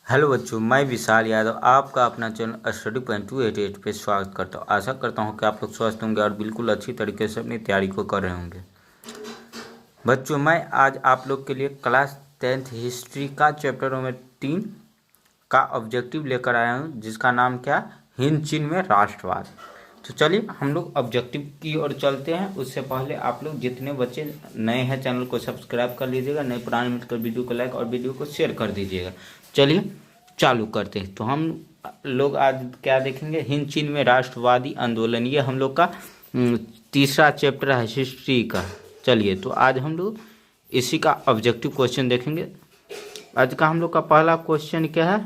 Hello बच्चों, मैं विशाल यादव आपका अपना चैनल स्टडी पॉइंट 288 पे स्वागत करता हूँ। आशा करता हूँ कि आप लोग स्वस्थ होंगे और बिल्कुल अच्छी तरीके से अपनी तैयारी को कर रहे होंगे। बच्चों, मैं आज आप लोग के लिए क्लास 10th हिस्ट्री का चैप्टर नंबर 3 का ऑब्जेक्टिव लेकर आया हूँ, जिसका नाम क्या, हिंद चीन में राष्ट्रवाद। तो चलिए हम लोग ऑब्जेक्टिव की ओर चलते हैं। उससे पहले आप लोग जितने बच्चे नए हैं चैनल को सब्सक्राइब कर लीजिएगा, नए पुराने मिलकर वीडियो को लाइक और वीडियो को शेयर कर दीजिएगा। चलिए चालू करते हैं। तो हम लोग आज क्या देखेंगे, हिंद चीन में राष्ट्रवादी आंदोलन। ये हम लोग का तीसरा चैप्टर है हिस्ट्री का। चलिए तो आज हम लोग इसी का ऑब्जेक्टिव क्वेश्चन देखेंगे। आज का हम लोग का पहला क्वेश्चन क्या है,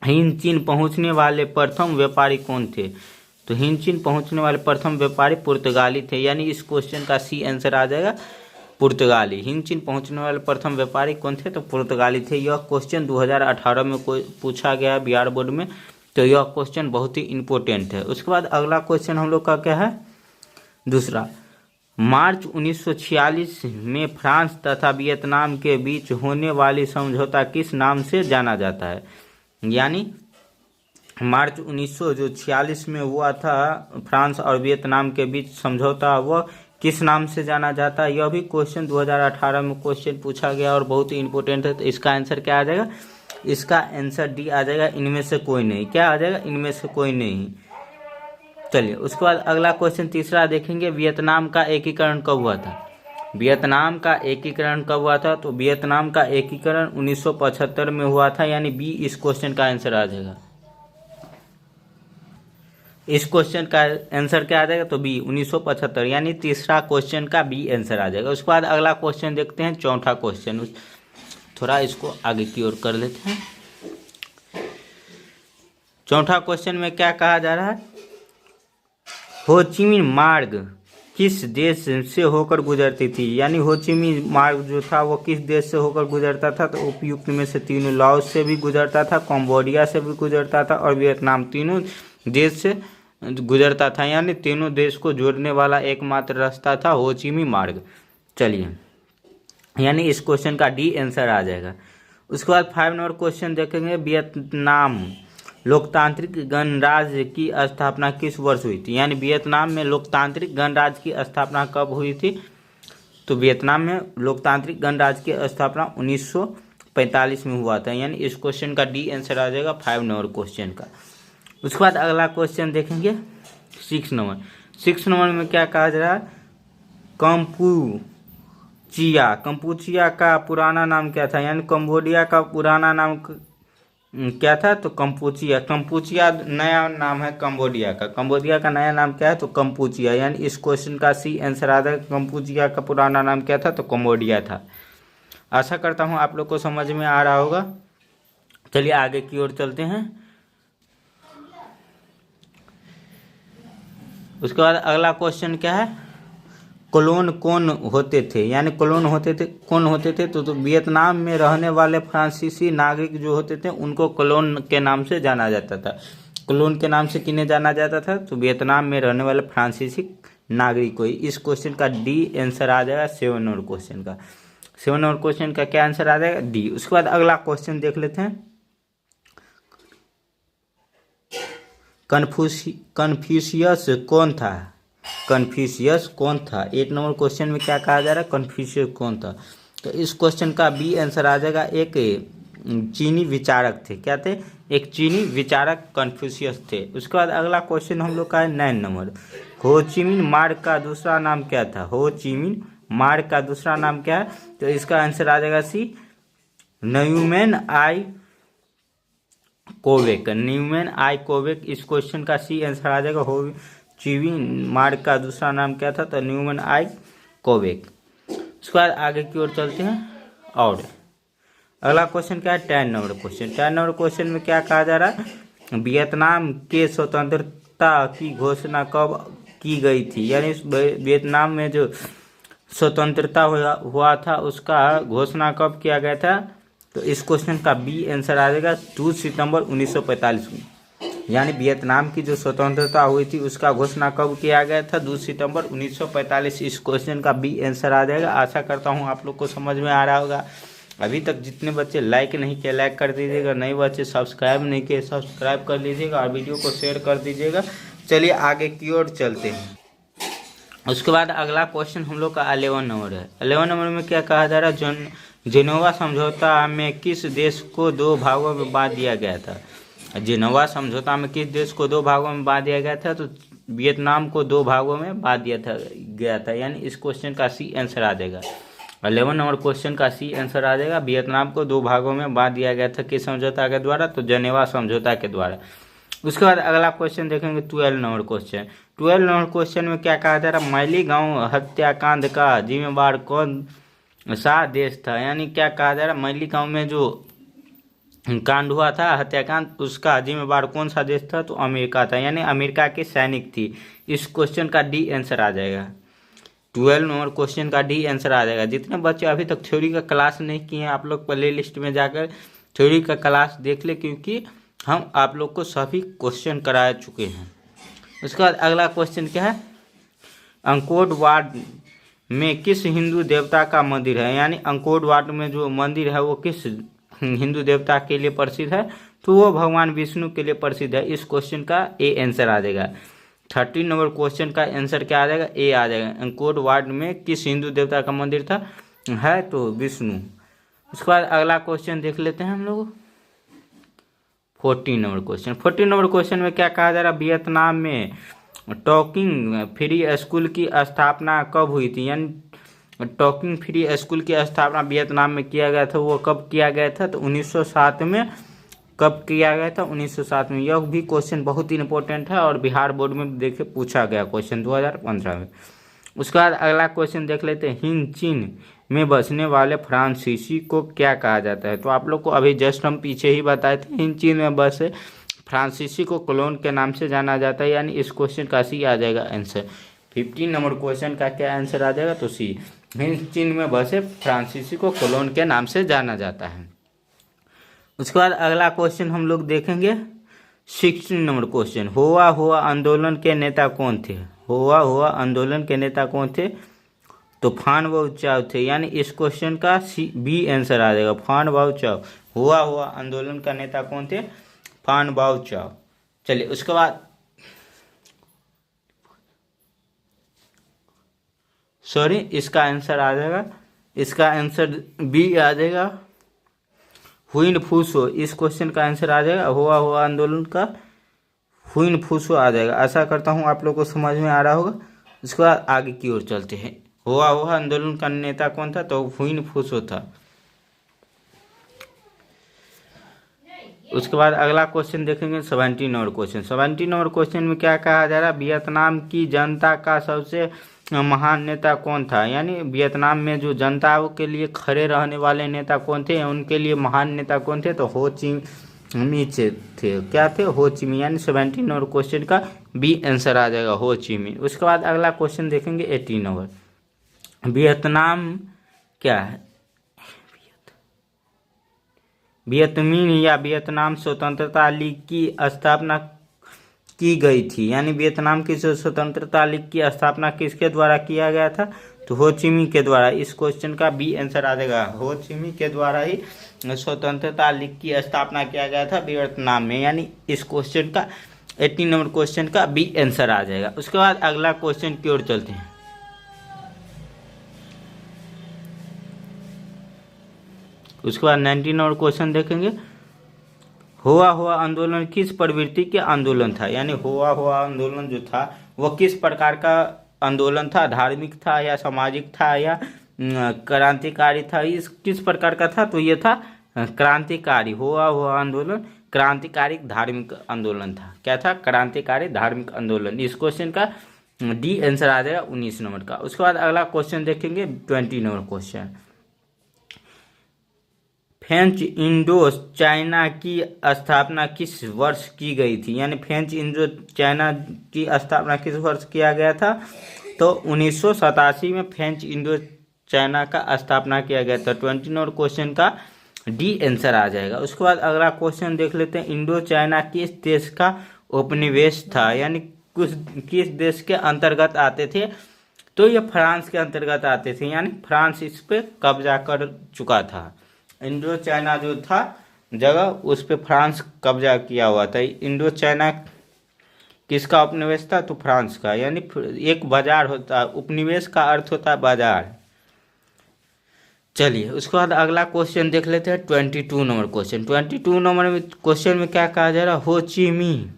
हिंद चीन पहुंचने वाले प्रथम व्यापारी कौन थे। तो हिंद चीन पहुंचने वाले प्रथम व्यापारी पुर्तगाली थे, यानी इस क्वेश्चन का सी आंसर आ जाएगा पुर्तगाली। हिंद चीन पहुंचने वाले प्रथम व्यापारी कौन थे, तो पुर्तगाली थे। यह क्वेश्चन 2018 में कोई पूछा गया बिहार बोर्ड में, तो यह क्वेश्चन बहुत ही इंपॉर्टेंट है। उसके बाद अगला क्वेश्चन हम लोग का क्या है, दूसरा, मार्च 1946 में फ्रांस तथा वियतनाम के बीच होने वाली समझौता किस नाम से जाना जाता है। यानी मार्च 1946 में हुआ था फ्रांस और वियतनाम के बीच समझौता, वह किस नाम से जाना जाता है। यह भी क्वेश्चन 2018 में क्वेश्चन पूछा गया और बहुत ही इंपॉर्टेंट है। तो इसका आंसर क्या आ जाएगा, इसका आंसर डी आ जाएगा, इनमें से कोई नहीं। क्या आ जाएगा, इनमें से कोई नहीं। चलिए उसके बाद अगला क्वेश्चन तीसरा देखेंगे, वियतनाम का एकीकरण कब हुआ था। वियतनाम का एकीकरण कब हुआ था, तो वियतनाम का एकीकरण 1975 में हुआ था, यानी बी इस क्वेश्चन का आंसर आ जाएगा। इस क्वेश्चन का आंसर क्या आ जाएगा, तो बी 1975, यानी तीसरा क्वेश्चन का बी आंसर आ जाएगा। उसके बाद अगला क्वेश्चन देखते हैं, चौथा क्वेश्चन। थोड़ा इसको आगे की ओर कर लेते हैं। चौथा क्वेश्चन में क्या कहा जा रहा है, हो ची मिन्ह मार्ग किस देश से होकर गुजरती थी। यानी हो ची मिन्ह मार्ग जो था वो किस देश से होकर गुजरता था, तो उपयुक्त में से तीनों, लाओस से भी गुजरता था, कंबोडिया से भी गुजरता था और वियतनाम, तीनों देश से गुजरता था। यानी तीनों देश को जोड़ने वाला एकमात्र रास्ता था हो ची मिन्ह मार्ग। चलिए, यानी इस क्वेश्चन का डी आंसर आ जाएगा। उसके बाद 5 नंबर क्वेश्चन देखेंगे, वियतनाम लोकतांत्रिक गणराज्य की स्थापना किस वर्ष हुई थी। यानी वियतनाम में लोकतांत्रिक गणराज्य की स्थापना कब हुई थी, तो वियतनाम में लोकतांत्रिक गणराज्य की स्थापना 1945 में हुआ था। यानी इस क्वेश्चन का डी आंसर आ जाएगा 5 नंबर क्वेश्चन का। उसके बाद अगला क्वेश्चन देखेंगे 6 नंबर। 6 नंबर में क्या कहा जा रहा है, कंपूचिया का पुराना नाम क्या था। यानी कंबोडिया का पुराना नाम क्या था, तो कंपूचिया नया नाम है कंबोडिया का। कंबोडिया का नया नाम क्या है, तो कंपूचिया। यानी इस क्वेश्चन का सी आंसर आ जाएगा, कंपूचिया का पुराना नाम क्या था, तो कंबोडिया था। आशा करता हूँ आप लोग को समझ में आ रहा होगा। चलिए आगे की ओर चलते हैं। उसके बाद अगला क्वेश्चन क्या है, कॉलोन कौन होते थे। यानी कॉलोन कौन होते थे, तो वियतनाम में रहने वाले फ्रांसीसी नागरिक जो होते थे उनको कॉलोन के नाम से जाना जाता था। कॉलोन के नाम से किन्हें जाना जाता था, तो वियतनाम में रहने वाले फ्रांसीसी नागरिक को। इस क्वेश्चन का डी आंसर आ जाएगा 7 नंबर क्वेश्चन का। 7 नंबर क्वेश्चन का क्या आंसर आ जाएगा, डी। उसके बाद अगला क्वेश्चन देख लेते हैं, कन्फ्यूशियस कौन था। कन्फ्यूशियस कौन था, 8 नंबर क्वेश्चन में क्या कहा जा रहा है, कन्फ्यूशियस कौन था। तो इस क्वेश्चन का बी आंसर आ जाएगा, एक चीनी विचारक थे। क्या थे, एक चीनी विचारक कन्फ्यूशियस थे। उसके बाद अगला क्वेश्चन हम लोग का है 9 नंबर, हो ची मिन्ह मार्ग का दूसरा नाम क्या था। हो ची मिन्ह मार्ग का दूसरा नाम क्या है, तो इसका आंसर आ जाएगा सी, न्यूमैन आई कोवेक। न्यूमैन आई कोवेक, इस क्वेश्चन का सी आंसर आ जाएगा। हो ची मिन्ह मार्ग का दूसरा नाम क्या था, तो न्यूमैन आई कोवेक। उसके बाद आगे की ओर चलते हैं। और अगला क्वेश्चन क्या है, 10 नंबर क्वेश्चन। 10 नंबर क्वेश्चन में क्या कहा जा रहा है, वियतनाम के स्वतंत्रता की घोषणा कब की गई थी। यानी वियतनाम में जो स्वतंत्रता हुआ था उसका घोषणा कब किया गया था, तो इस क्वेश्चन का बी आंसर आ जाएगा 2 सितंबर 1945 में। यानी वियतनाम की जो स्वतंत्रता हुई थी उसका घोषणा कब किया गया था, 2 सितंबर 1945। इस क्वेश्चन का बी आंसर आ जाएगा। आशा करता हूँ आप लोग को समझ में आ रहा होगा। अभी तक जितने बच्चे लाइक नहीं किए लाइक कर दीजिएगा, नए बच्चे सब्सक्राइब नहीं किए सब्सक्राइब कर लीजिएगा और वीडियो को शेयर कर दीजिएगा। चलिए आगे की ओर चलते हैं। उसके बाद अगला क्वेश्चन हम लोग का 11 नंबर है। 11 नंबर में क्या कहा जा रहा है, जेनेवा समझौता में किस देश को दो भागों में बांट दिया गया था। जेनेवा समझौता में किस देश को दो भागों में बांट दिया गया था, तो वियतनाम को दो भागों में बांट दिया गया था, यानी इस क्वेश्चन का सी आंसर आ जाएगा। 11 नंबर क्वेश्चन का सी आंसर आ जाएगा। वियतनाम को दो भागों में बांट दिया गया था किस समझौता के द्वारा, तो जेनेवा समझौता के द्वारा। उसके बाद अगला क्वेश्चन देखेंगे 12 नंबर क्वेश्चन। 12 नंबर क्वेश्चन में क्या कहा जा रहा है, मैलीगांव हत्याकांड का जिम्मेवार कौन सा देश था, यानी क्या कहा जा रहा है, मैलीगांव में जो कांड हुआ था हत्याकांड, उसका जिम्मेवार कौन सा देश था, तो अमेरिका था, यानी अमेरिका के सैनिक थी। इस क्वेश्चन का डी आंसर आ जाएगा। 12 नंबर क्वेश्चन का डी आंसर आ जाएगा। जितने बच्चे अभी तक थ्योरी का क्लास नहीं किए हैं, आप लोग प्ले लिस्ट में जाकर थ्योरी का क्लास देख ले, क्योंकि हम आप लोग को सभी क्वेश्चन करा चुके हैं। उसके बाद अगला क्वेश्चन क्या है, अंकोट वाट में किस हिंदू देवता का मंदिर है, यानी अंकोट वाट में जो मंदिर है वो किस हिंदू देवता के लिए प्रसिद्ध है, तो वो भगवान विष्णु के लिए प्रसिद्ध है। इस क्वेश्चन का ए आंसर आ जाएगा। 13 नंबर क्वेश्चन का आंसर क्या आ जाएगा, ए आ जाएगा। अंकोट वाट में किस हिंदू देवता का मंदिर था, है तो विष्णु। उसके बाद अगला क्वेश्चन देख लेते हैं हम लोग 14 नंबर क्वेश्चन। 14 नंबर क्वेश्चन में क्या कहा जा रहा है, वियतनाम में टॉकिंग फ्री स्कूल की स्थापना कब हुई थी, यानी टॉकिंग फ्री स्कूल की स्थापना वियतनाम में किया गया था, वो कब किया गया था, तो 1907 में। कब किया गया था, 1907 में। यह भी क्वेश्चन बहुत ही इंपॉर्टेंट है और बिहार बोर्ड में देखे पूछा गया क्वेश्चन 2015 में। उसके बाद अगला क्वेश्चन देख लेते हैं, हिंद चीन में बसने वाले फ्रांसीसी को क्या कहा जाता है, तो आप लोग को अभी जस्ट हम पीछे ही बताए थे, हिंद चीन में बसे फ्रांसीसी को कोलोन के नाम से जाना जाता है, यानी इस क्वेश्चन का सी आ जाएगा आंसर। 15 नंबर क्वेश्चन का क्या आंसर आ जाएगा, तो सी, हिंद चीन में बसे फ्रांसीसी को कोलोन के नाम से जाना जाता है। उसके बाद अगला क्वेश्चन हम लोग देखेंगे 16 नंबर क्वेश्चन, हुआ हुआ आंदोलन के नेता कौन थे। हुआ हुआ आंदोलन के नेता कौन थे, तो फान बाओ चाव थे, यानी इस क्वेश्चन का सी बी आंसर आ जाएगा, फान बाओ चाव। हुआ हुआ आंदोलन का नेता कौन थे, फान बाओ चाव। चलिए उसके बाद सॉरी, इसका आंसर आ जाएगा, इसका आंसर बी आ जाएगा, हुइन फूसो। इस क्वेश्चन का आंसर आ जाएगा, हुआ हुआ आंदोलन का हुइन फूसो आ जाएगा। आशा करता हूँ आप लोग को समझ में आ रहा होगा। उसके बाद आगे की ओर चलते हैं। हुआ हुआ आंदोलन का नेता कौन था, तो हुइन फूसो था। उसके बाद अगला क्वेश्चन देखेंगे 17 नंबर क्वेश्चन। 17 नंबर क्वेश्चन में क्या कहा जा रहा है, वियतनाम की जनता का सबसे महान नेता कौन था, यानी वियतनाम में जो जनता के लिए खड़े रहने वाले नेता कौन थे, उनके लिए महान नेता कौन थे, तो हो ची मी थे। क्या थे, हो ची मी, यानी 17 नंबर क्वेश्चन का बी आंसर आ जाएगा, हो ची मी। उसके बाद अगला क्वेश्चन देखेंगे 18 नंबर, वियतनाम क्या है, वियतमिन या वियतनाम स्वतंत्रता लीग की स्थापना की गई थी, यानी वियतनाम की जो स्वतंत्रता लीग की स्थापना किसके द्वारा किया गया था, तो हो ची मी के द्वारा। इस क्वेश्चन का बी आंसर आ जाएगा, हो ची मी के द्वारा ही स्वतंत्रता लीग की स्थापना किया गया था वियतनाम में, यानी इस क्वेश्चन का 18 नंबर क्वेश्चन का बी आंसर आ जाएगा। उसके बाद अगला क्वेश्चन की ओर चलते हैं। उसके बाद 19 नंबर क्वेश्चन देखेंगे, हुआ हुआ आंदोलन किस प्रवृत्ति के आंदोलन था, यानी हुआ हुआ आंदोलन जो था वह किस प्रकार का आंदोलन था, धार्मिक था या सामाजिक था या क्रांतिकारी था, इस किस प्रकार का था, तो ये था क्रांतिकारी। हुआ हुआ आंदोलन क्रांतिकारी धार्मिक आंदोलन था। क्या था, क्रांतिकारी धार्मिक आंदोलन। इस क्वेश्चन का डी आंसर आ जाएगा 19 नंबर का। उसके बाद अगला क्वेश्चन देखेंगे 20 number question, French Indo China की स्थापना किस वर्ष की गई थी, यानी फ्रेंच इंडो चाइना की स्थापना किस वर्ष किया गया था, तो 1987 में फ्रेंच इंडो चाइना का स्थापना किया गया था। 20 नंबर क्वेश्चन का डी आंसर आ जाएगा। उसके बाद अगला क्वेश्चन देख लेते हैं, इंडो चाइना किस देश का उपनिवेश था, यानी किस देश के अंतर्गत आते थे, तो ये फ्रांस के अंतर्गत आते थे, यानी फ्रांस इस पे कब्जा कर चुका था। इंडो चाइना जो था जगह, उस पर फ्रांस कब्जा किया हुआ था। इंडो चाइना किसका उपनिवेश था? तो फ्रांस का। यानी एक बाजार होता है, उपनिवेश का अर्थ होता है बाजार। चलिए उसके बाद अगला क्वेश्चन देख लेते हैं, 22 नंबर क्वेश्चन। 22 नंबर में क्वेश्चन में क्या कहा जा रहा है? हो ची मिन्ह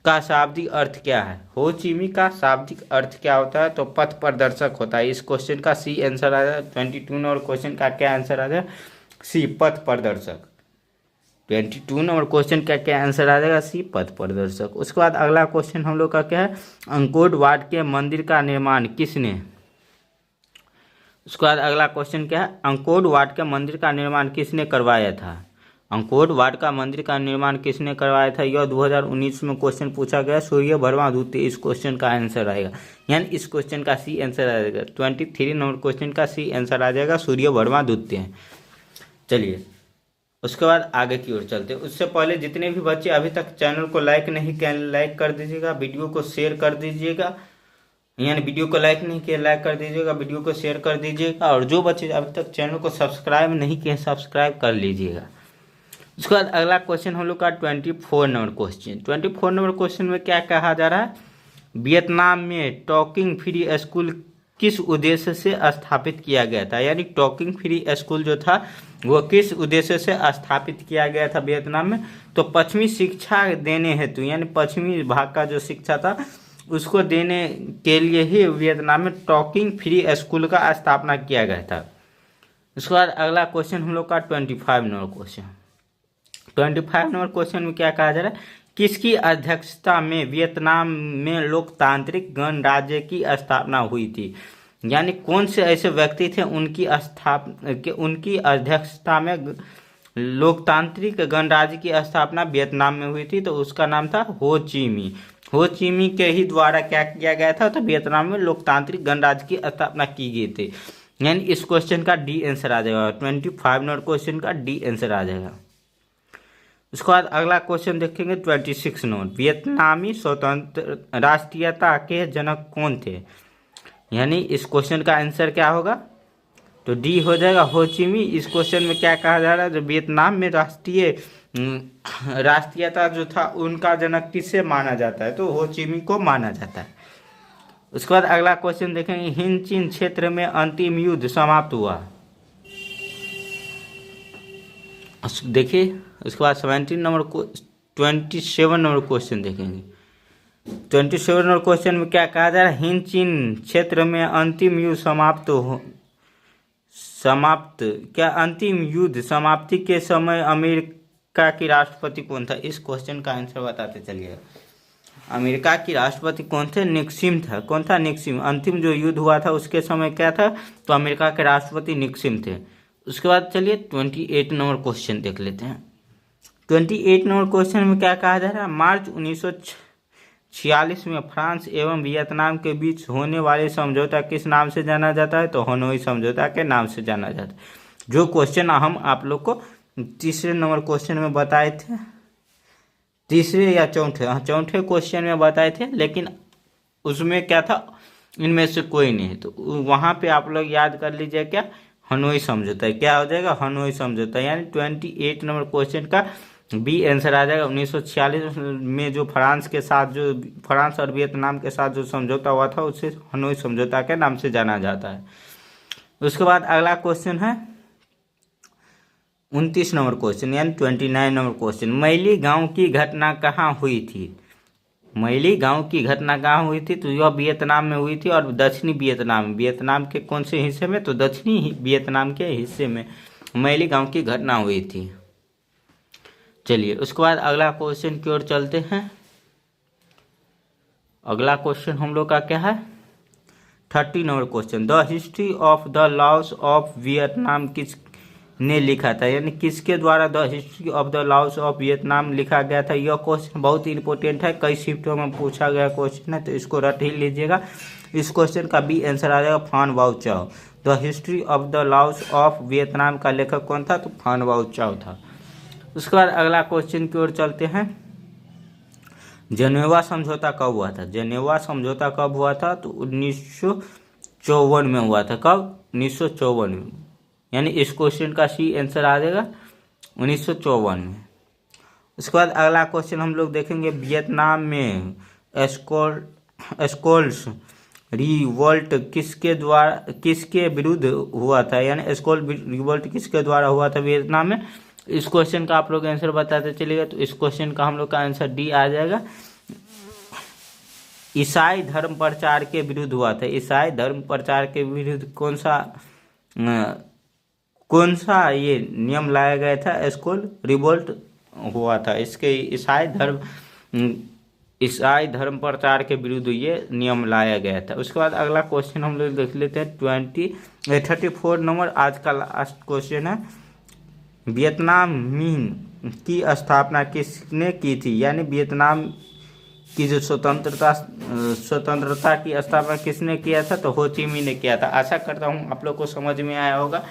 का शाब्दिक अर्थ क्या है? हो ची मिन्ह का शाब्दिक अर्थ क्या होता है? तो पथ प्रदर्शक होता है। इस क्वेश्चन का सी आंसर आ जाएगा। 22 नंबर क्वेश्चन का क्या आंसर आ जाएगा? सी, पथ प्रदर्शक। 22 नंबर क्वेश्चन का क्या आंसर आ जाएगा? सी, पथ प्रदर्शक। उसके बाद अगला क्वेश्चन हम लोग का क्या है? अंकोड वाट के मंदिर का निर्माण किसने? उसके बाद अगला क्वेश्चन क्या है? अंकोड वाट के मंदिर का निर्माण किसने करवाया था? अंकोड वाट का मंदिर का निर्माण किसने करवाया था? यह 2019 में क्वेश्चन पूछा गया। सूर्य वर्मा द्वितीय इस क्वेश्चन का आंसर आएगा। यानी इस क्वेश्चन का सी आंसर आ जाएगा। 23 नंबर क्वेश्चन का सी आंसर आ जाएगा, सूर्य वर्मा द्वितीय। चलिए उसके बाद आगे की ओर चलते हैं। उससे पहले जितने भी बच्चे अभी तक चैनल को लाइक नहीं किया, लाइक कर दीजिएगा, वीडियो को शेयर कर दीजिएगा। यानी वीडियो को लाइक नहीं किया, लाइक कर दीजिएगा, वीडियो को शेयर कर दीजिएगा। और जो बच्चे अभी तक चैनल को सब्सक्राइब नहीं किए, सब्सक्राइब कर लीजिएगा। उसके बाद अगला क्वेश्चन हम लोग का 24 नंबर क्वेश्चन। 24 नंबर क्वेश्चन में क्या कहा जा रहा है? वियतनाम में टॉकिंग फ्री स्कूल किस उद्देश्य से स्थापित किया गया था? यानी टॉकिंग फ्री स्कूल जो था वो किस उद्देश्य से स्थापित किया गया था वियतनाम में? तो पश्चिमी शिक्षा देने हेतु, यानी पश्चिमी भाग का जो शिक्षा था उसको देने के लिए ही वियतनाम में टॉकिंग फ्री स्कूल का स्थापना किया गया था। उसके बाद अगला क्वेश्चन हम लोग का 25 नंबर क्वेश्चन। 25 नंबर क्वेश्चन में क्या कहा जा रहा है? किसकी अध्यक्षता में वियतनाम में लोकतांत्रिक गणराज्य की स्थापना हुई थी? यानी कौन से ऐसे व्यक्ति थे उनकी अध्यक्षता में लोकतांत्रिक गणराज्य की स्थापना वियतनाम में हुई थी? तो उसका नाम था हो ची मिन्ह। हो ची मिन्ह के ही द्वारा क्या किया गया था? तो वियतनाम में लोकतांत्रिक गणराज्य की स्थापना की गई थी। यानी इस क्वेश्चन का डी आंसर आ जाएगा। 25 नंबर क्वेश्चन का डी आंसर आ जाएगा। उसके बाद अगला क्वेश्चन देखेंगे 26 नंबर। वियतनामी स्वतंत्र राष्ट्रीयता के जनक कौन थे? यानी इस क्वेश्चन का आंसर क्या होगा? तो डी हो जाएगा, हो ची मिन्ह। इस क्वेश्चन में क्या कहा जा रहा है? जो वियतनाम में राष्ट्रीयता जो था उनका जनक किससे माना जाता है? तो हो ची मिन्ह को माना जाता है। उसके बाद अगला क्वेश्चन देखेंगे, हिंद चीन क्षेत्र में अंतिम युद्ध समाप्त हुआ। देखिए उसके बाद 27 नंबर क्वेश्चन देखेंगे। 27 नंबर क्वेश्चन में क्या कहा जा रहा है? हिंद चीन क्षेत्र में अंतिम युद्ध अंतिम युद्ध समाप्ति के समय अमेरिका की राष्ट्रपति कौन था? इस क्वेश्चन का आंसर बताते चलिएगा। अमेरिका की राष्ट्रपति कौन थे? निक्सन था। कौन था? निक्सन। अंतिम जो युद्ध हुआ था उसके समय क्या था? तो अमेरिका के राष्ट्रपति निक्सन थे। उसके बाद चलिए 28 नंबर क्वेश्चन देख लेते हैं। 28 नंबर क्वेश्चन में क्या कहा जा रहा है? मार्च 1946 में फ्रांस एवं वियतनाम के बीच होने वाले समझौता किस नाम से जाना जाता है? तो हनोई समझौता के नाम से जाना जाता है। जो क्वेश्चन हम आप लोग को तीसरे नंबर क्वेश्चन में बताए थे, तीसरे या चौथे क्वेश्चन में बताए थे, लेकिन उसमें क्या था? इनमें से कोई नहीं। तो वहाँ पे आप लोग याद कर लीजिए क्या? हनोई समझौता। क्या हो जाएगा? हनोई समझौता। यानी 28 नंबर क्वेश्चन का बी आंसर आ जाएगा। 1946 में जो फ्रांस और वियतनाम के साथ जो समझौता हुआ था उसे हनोई समझौता के नाम से जाना जाता है। उसके बाद अगला क्वेश्चन है 29 नंबर क्वेश्चन, यानी 29 नंबर क्वेश्चन। मैली गांव की घटना कहाँ हुई थी? मैली गांव की घटना कहाँ हुई थी? तो यह वियतनाम में हुई थी, और दक्षिणी वियतनाम के कौन से हिस्से में? तो दक्षिणी वियतनाम के हिस्से में मैली गांव की घटना हुई थी। चलिए उसके बाद अगला क्वेश्चन की ओर चलते हैं। अगला क्वेश्चन हम लोग का क्या है? 30 number question. The history of the loss of Vietnam किसने लिखा था? यानी किसके द्वारा the history of the loss of Vietnam लिखा गया था? यह क्वेश्चन बहुत ही इंपॉर्टेंट है, कई शिफ्टों में पूछा गया क्वेश्चन है, तो इसको रट ही लीजिएगा। इस क्वेश्चन का बी आंसर आ जाएगा फान बाओ चाओ। The history of the loss of Vietnam का लेखक कौन था? तो फान बाओ चाओ था। उसके बाद अगला क्वेश्चन की ओर चलते हैं। जेनेवा समझौता कब हुआ था? जेनेवा समझौता कब हुआ था? तो 1954 में हुआ था। कब? 1954 में। यानी इस क्वेश्चन का सी आंसर आ जाएगा 1954 में। उसके बाद अगला क्वेश्चन हम लोग देखेंगे, वियतनाम में स्कोल्स रिवोल्ट किसके विरुद्ध हुआ था, यानी स्कोल रिवोल्ट किसके द्वारा हुआ था वियतनाम में। इस क्वेश्चन का आप लोग आंसर बताते चलिएगा। तो इस क्वेश्चन का हम लोग का आंसर डी आ जाएगा, ईसाई धर्म प्रचार के विरुद्ध हुआ था। ईसाई धर्म प्रचार के विरुद्ध कौन सा ये नियम लाया गया था, स्कोल रिवोल्ट हुआ था। इसके ईसाई धर्म प्रचार के विरुद्ध ये नियम लाया गया था। उसके बाद अगला क्वेश्चन हम लोग देख लेते हैं 34 नंबर, आज का लास्ट क्वेश्चन है, वियतनाम मिन की स्थापना किसने की थी, यानी वियतनाम की जो स्वतंत्रता की स्थापना किसने किया था, तो हो ची मिन्ह ने किया था। आशा करता हूँ आप लोग को समझ में आया होगा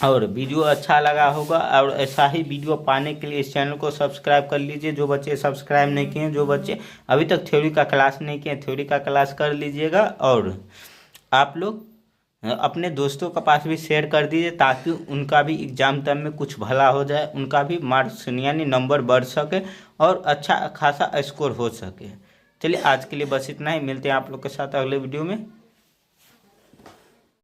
और वीडियो अच्छा लगा होगा। और ऐसा ही वीडियो पाने के लिए इस चैनल को सब्सक्राइब कर लीजिए। जो बच्चे सब्सक्राइब नहीं किए हैं, जो बच्चे अभी तक थ्योरी का क्लास नहीं किए, थ्योरी का क्लास कर लीजिएगा। और आप लोग अपने दोस्तों के पास भी शेयर कर दीजिए, ताकि उनका भी एग्जाम टाइम में कुछ भला हो जाए, उनका भी मार्क्स यानी नंबर बढ़ सके और अच्छा खासा स्कोर हो सके। चलिए आज के लिए बस इतना ही, मिलते हैं आप लोग के साथ अगले वीडियो में।